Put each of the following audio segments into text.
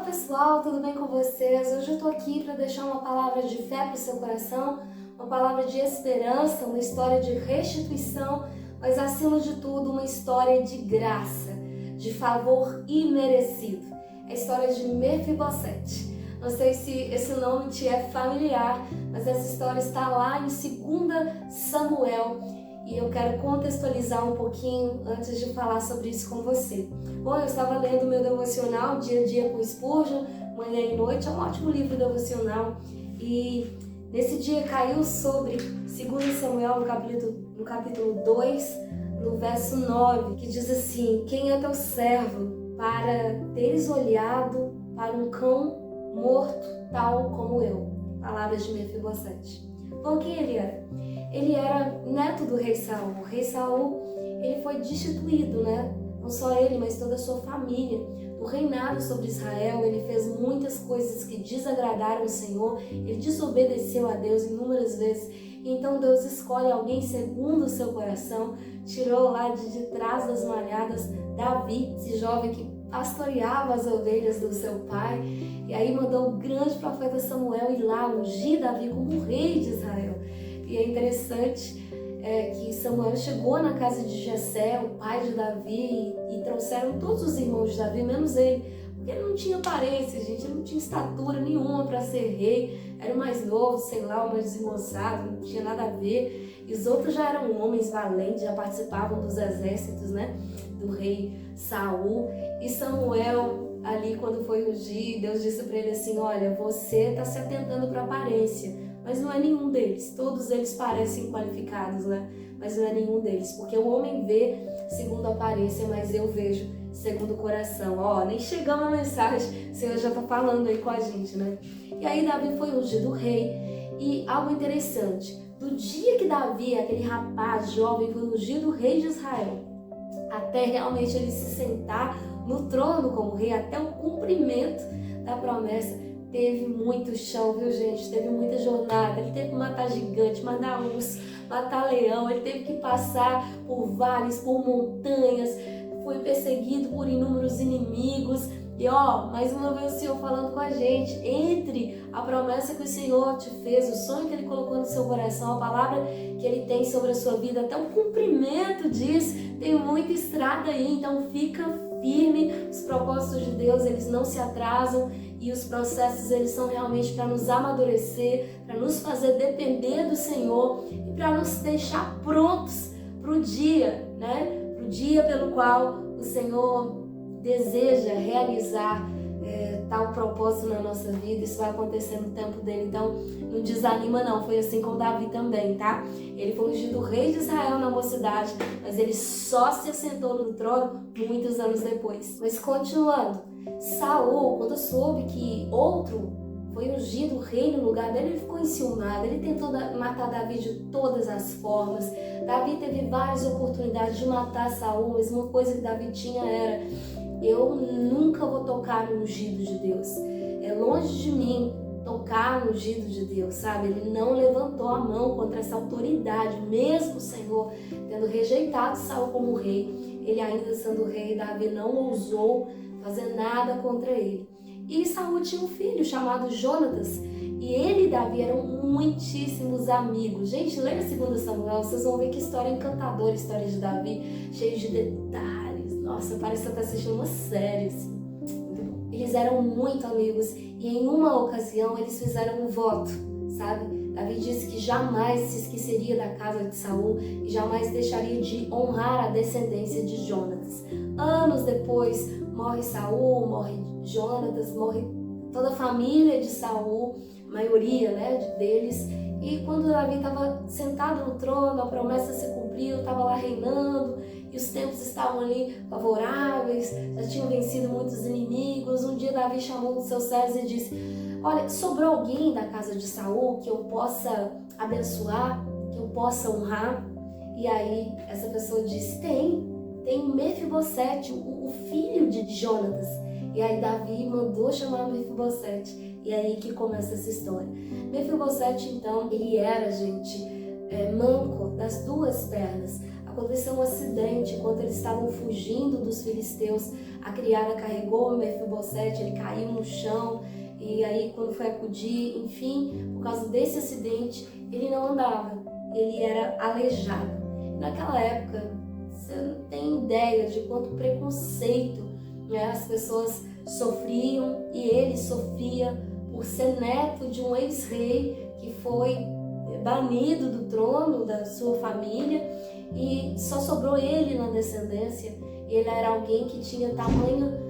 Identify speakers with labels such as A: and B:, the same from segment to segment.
A: pessoal, tudo bem com vocês? Hoje eu tô aqui para deixar uma palavra de fé para o seu coração, uma palavra de esperança, uma história de restituição, mas acima de tudo uma história de graça, de favor imerecido. É a história de Mefibosete. Não sei se esse nome te é familiar, mas essa história está lá em 2 Samuel e eu quero contextualizar um pouquinho antes de falar sobre isso com você. Bom, eu estava lendo meu devocional Dia a Dia com Spurgeon, manhã e noite, é um ótimo livro devocional, e nesse dia caiu sobre 2 Samuel no capítulo 2, no verso 9, que diz assim: quem é teu servo para teres olhado para um cão morto tal como eu? Palavras de Mefibosete. Bom, quem ele era? Ele era neto do rei Saul. O rei Saul, ele foi destituído, né? Não só ele, mas toda a sua família, do reinado sobre Israel. Ele fez muitas coisas que desagradaram o Senhor. Ele desobedeceu a Deus inúmeras vezes. Então Deus escolhe alguém segundo o seu coração. Tirou lá de trás das malhadas Davi, esse jovem que pastoreava as ovelhas do seu pai. E aí mandou o grande profeta Samuel ir lá ungir Davi como rei de Israel. E é interessante que Samuel chegou na casa de Jessé, o pai de Davi, e trouxeram todos os irmãos de Davi, menos ele, porque ele não tinha aparência, gente, ele não tinha estatura nenhuma para ser rei, era o mais novo, sei lá, o mais desengonçado, não tinha nada a ver. E os outros já eram homens valentes, já participavam dos exércitos, né, do rei Saul. E Samuel, ali quando foi ungir, Deus disse para ele assim: olha, você está se atentando para a aparência, mas não é nenhum deles. Todos eles parecem qualificados, né? Mas não é nenhum deles. Porque o homem vê segundo a aparência, mas eu vejo segundo o coração. Ó, nem chegamos a mensagem, o Senhor já tá falando aí com a gente, né? E aí Davi foi ungido rei. E algo interessante, do dia que Davi, aquele rapaz jovem, foi ungido rei de Israel, até realmente ele se sentar no trono como rei, até o cumprimento da promessa, teve muito chão, viu, gente? Teve muita jornada. Ele teve que matar gigante, matar urso, matar leão. Ele teve que passar por vales, por montanhas. Foi perseguido por inúmeros inimigos. E ó, mais uma vez o Senhor falando com a gente, entre a promessa que o Senhor te fez, o sonho que Ele colocou no seu coração, a palavra que Ele tem sobre a sua vida, até o cumprimento disso, tem muita estrada aí. Então fica firme. Os propósitos de Deus, eles não se atrasam, e os processos, eles são realmente para nos amadurecer, para nos fazer depender do Senhor e para nos deixar prontos para o dia, né? Para o dia pelo qual o Senhor deseja realizar tal propósito na nossa vida. Isso vai acontecer no tempo dele, então não desanima não. Foi assim com Davi também, tá? Ele foi ungido rei de Israel na mocidade, mas ele só se assentou no trono muitos anos depois. Mas continuando, Saul, quando soube que outro foi ungido rei no lugar dele, ele ficou enciumado, ele tentou matar Davi de todas as formas. Davi teve várias oportunidades de matar Saul, mas uma coisa que Davi tinha era: eu nunca vou tocar no ungido de Deus. É longe de mim tocar no ungido de Deus, sabe? Ele não levantou a mão contra essa autoridade, mesmo o Senhor tendo rejeitado Saul como rei. Ele ainda sendo rei, Davi não ousou fazer nada contra ele. E Saul tinha um filho chamado Jonatas, e ele e Davi eram muitíssimos amigos. Gente, leia 2 Samuel, vocês vão ver que história encantadora, a história de Davi, cheia de detalhes. Nossa, parece que você está assistindo uma série, assim. Muito bom. Eles eram muito amigos, e em uma ocasião eles fizeram um voto, sabe? Davi disse que jamais se esqueceria da casa de Saul e jamais deixaria de honrar a descendência de Jonatas. Anos depois, morre Saul, morre Jonatas, morre toda a família de Saul, a maioria, né, deles. E quando Davi estava sentado no trono, a promessa se cumpriu, estava lá reinando, e os tempos estavam ali favoráveis, já tinham vencido muitos inimigos. Um dia Davi chamou um dos seus servos e disse: olha, sobrou alguém da casa de Saul que eu possa abençoar, que eu possa honrar? E aí essa pessoa disse: tem Mefibosete, o filho de Jonatas. E aí Davi mandou chamar Mefibosete. E aí que começa essa história. Mefibosete, então, ele era, gente, manco das duas pernas. A aconteceu um acidente enquanto eles estavam fugindo dos filisteus. A criada carregou o Mefibosete, ele caiu no chão, e aí quando foi acudir, enfim, por causa desse acidente, ele não andava, ele era aleijado. Naquela época, você não tem ideia de quanto preconceito, né, as pessoas sofriam, e ele sofria por ser neto de um ex-rei que foi banido do trono da sua família, e só sobrou ele na descendência. Ele era alguém que tinha tamanha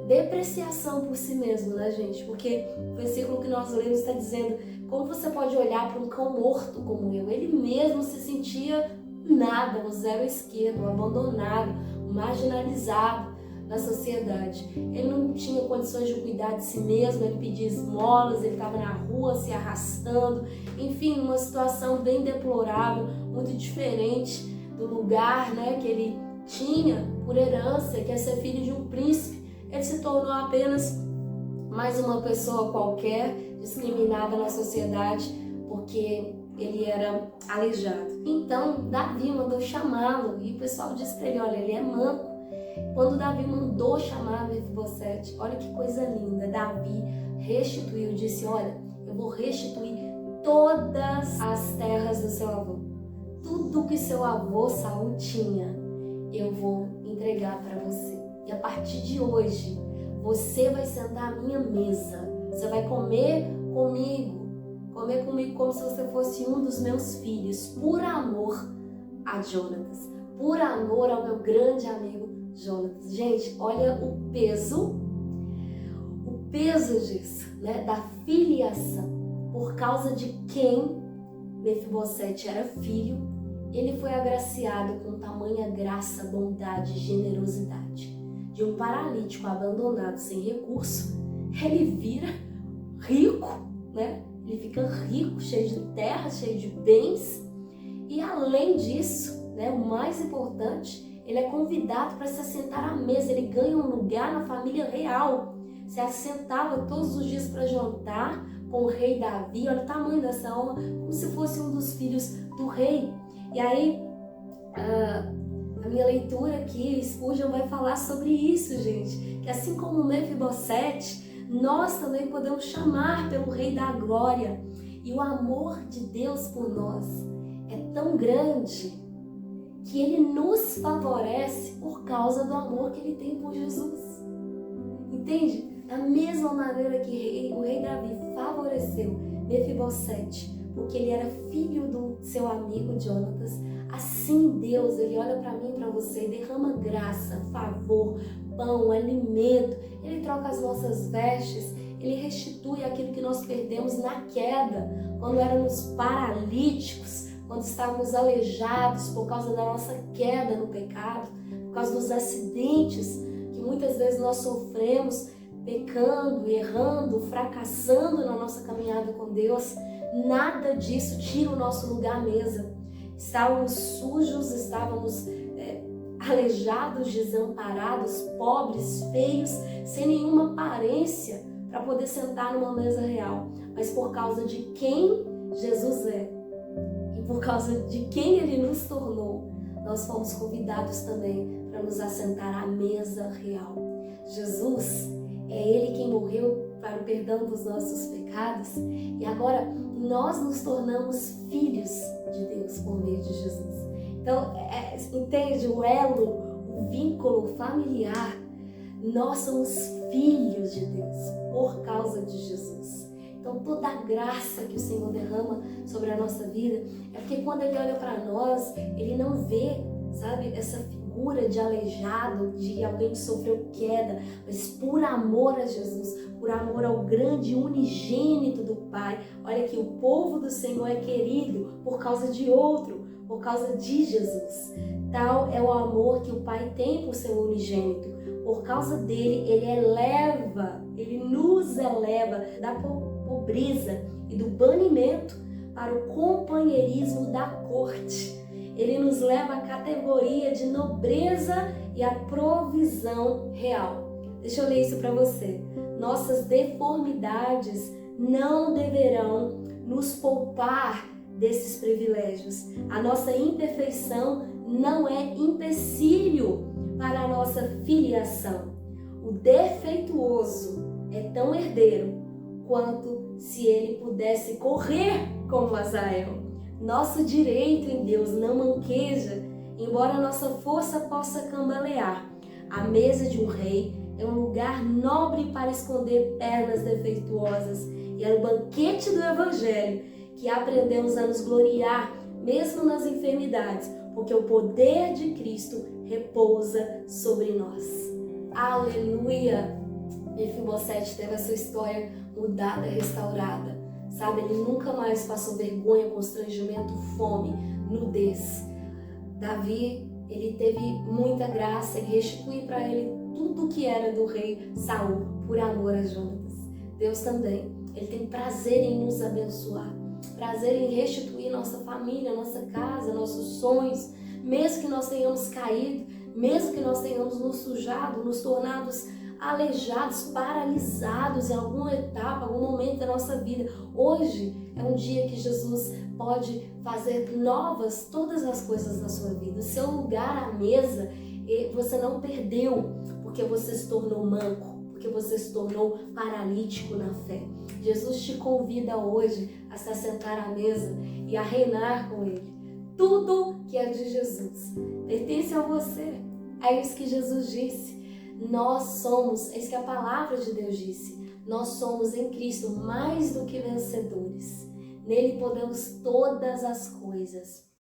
A: depreciação por si mesmo, né, gente? Porque o versículo que nós lemos está dizendo: como você pode olhar para um cão morto como eu? Ele mesmo se sentia nada, um zero esquerdo, um abandonado, um marginalizado na sociedade. Ele não tinha condições de cuidar de si mesmo, ele pedia esmolas, ele estava na rua se arrastando, enfim, uma situação bem deplorável, muito diferente do lugar, né, que ele tinha por herança, que é ser filho de um príncipe. Ele se tornou apenas mais uma pessoa qualquer, discriminada na sociedade, porque ele era aleijado. Então Davi mandou chamá-lo, e o pessoal disse para ele: olha, ele é manco. Quando Davi mandou chamar Mefibosete, olha que coisa linda, Davi restituiu, disse: olha, eu vou restituir todas as terras do seu avô. Tudo que seu avô Saul tinha, eu vou entregar para você. E a partir de hoje, você vai sentar à minha mesa. Você vai comer comigo como se você fosse um dos meus filhos, por amor a Jonatas, por amor ao meu grande amigo Jonatas. Gente, olha o peso disso, né? Da filiação. Por causa de quem Mefibosete era filho, ele foi agraciado com tamanha graça, bondade e generosidade. De um paralítico abandonado sem recurso, ele vira rico, né? Ele fica rico, cheio de terra, cheio de bens. E além disso, né, o mais importante, ele é convidado para se assentar à mesa. Ele ganha um lugar na família real. Se assentava todos os dias para jantar com o rei Davi. Olha o tamanho dessa honra, como se fosse um dos filhos do rei. E aí, a minha leitura aqui, Spurgeon vai falar sobre isso, gente. Que assim como Mefibosete, nós também podemos chamar pelo Rei da Glória. E o amor de Deus por nós é tão grande que Ele nos favorece por causa do amor que Ele tem por Jesus. Entende? Da mesma maneira que o rei Davi favoreceu Mefibosete, porque ele era filho do seu amigo Jonatas, assim Deus, Ele olha para mim e para você e derrama graça, favor, pão, alimento. Ele troca as nossas vestes, Ele restitui aquilo que nós perdemos na queda, quando éramos paralíticos, quando estávamos aleijados por causa da nossa queda no pecado, por causa dos acidentes que muitas vezes nós sofremos, pecando, errando, fracassando na nossa caminhada com Deus. Nada disso tira o nosso lugar à mesa. Estávamos sujos, estávamos aleijados, desamparados, pobres, feios, sem nenhuma aparência para poder sentar numa mesa real. Mas por causa de quem Jesus é e por causa de quem Ele nos tornou, nós fomos convidados também para nos assentar à mesa real. Jesus é Ele quem morreu para o perdão dos nossos pecados, e agora nós nos tornamos filhos de Deus por meio de Jesus. Então, entende o elo, o vínculo familiar? Nós somos filhos de Deus por causa de Jesus. Então, toda a graça que o Senhor derrama sobre a nossa vida é porque quando Ele olha para nós, Ele não vê, sabe, essa figura de aleijado, de alguém que sofreu queda, mas por amor a Jesus, por amor ao grande unigênito do Pai. Olha que o povo do Senhor é querido por causa de outro, por causa de Jesus. Tal é o amor que o Pai tem por seu unigênito. Por causa dele, Ele nos eleva da pobreza e do banimento para o companheirismo da corte. Ele nos leva à categoria de nobreza e à provisão real. Deixa eu ler isso para você. Nossas deformidades não deverão nos poupar desses privilégios. A nossa imperfeição não é empecilho para a nossa filiação. O defeituoso é tão herdeiro quanto se ele pudesse correr como Azael. Nosso direito em Deus não manqueja, embora nossa força possa cambalear. A mesa de um rei é um lugar nobre para esconder pernas defeituosas, e é no banquete do Evangelho que aprendemos a nos gloriar, mesmo nas enfermidades, porque o poder de Cristo repousa sobre nós. Aleluia! Mefibosete teve a sua história mudada, restaurada. Sabe, ele nunca mais passou vergonha, constrangimento, fome, nudez. Davi, ele teve muita graça em restituir para ele tudo que era do rei Saul por amor a Jonatas. Deus também, ele tem prazer em nos abençoar, prazer em restituir nossa família, nossa casa, nossos sonhos, mesmo que nós tenhamos caído, mesmo que nós tenhamos nos sujado, nos tornados aleijados, paralisados em alguma etapa, algum momento da nossa vida. Hoje é um dia que Jesus pode fazer novas todas as coisas na sua vida. O seu lugar à mesa, você não perdeu porque você se tornou manco, porque você se tornou paralítico na fé. Jesus te convida hoje a se assentar à mesa e a reinar com Ele. Tudo que é de Jesus pertence a você. É isso que Jesus disse. Nós somos, é isso que a palavra de Deus disse, nós somos em Cristo mais do que vencedores. Nele podemos todas as coisas.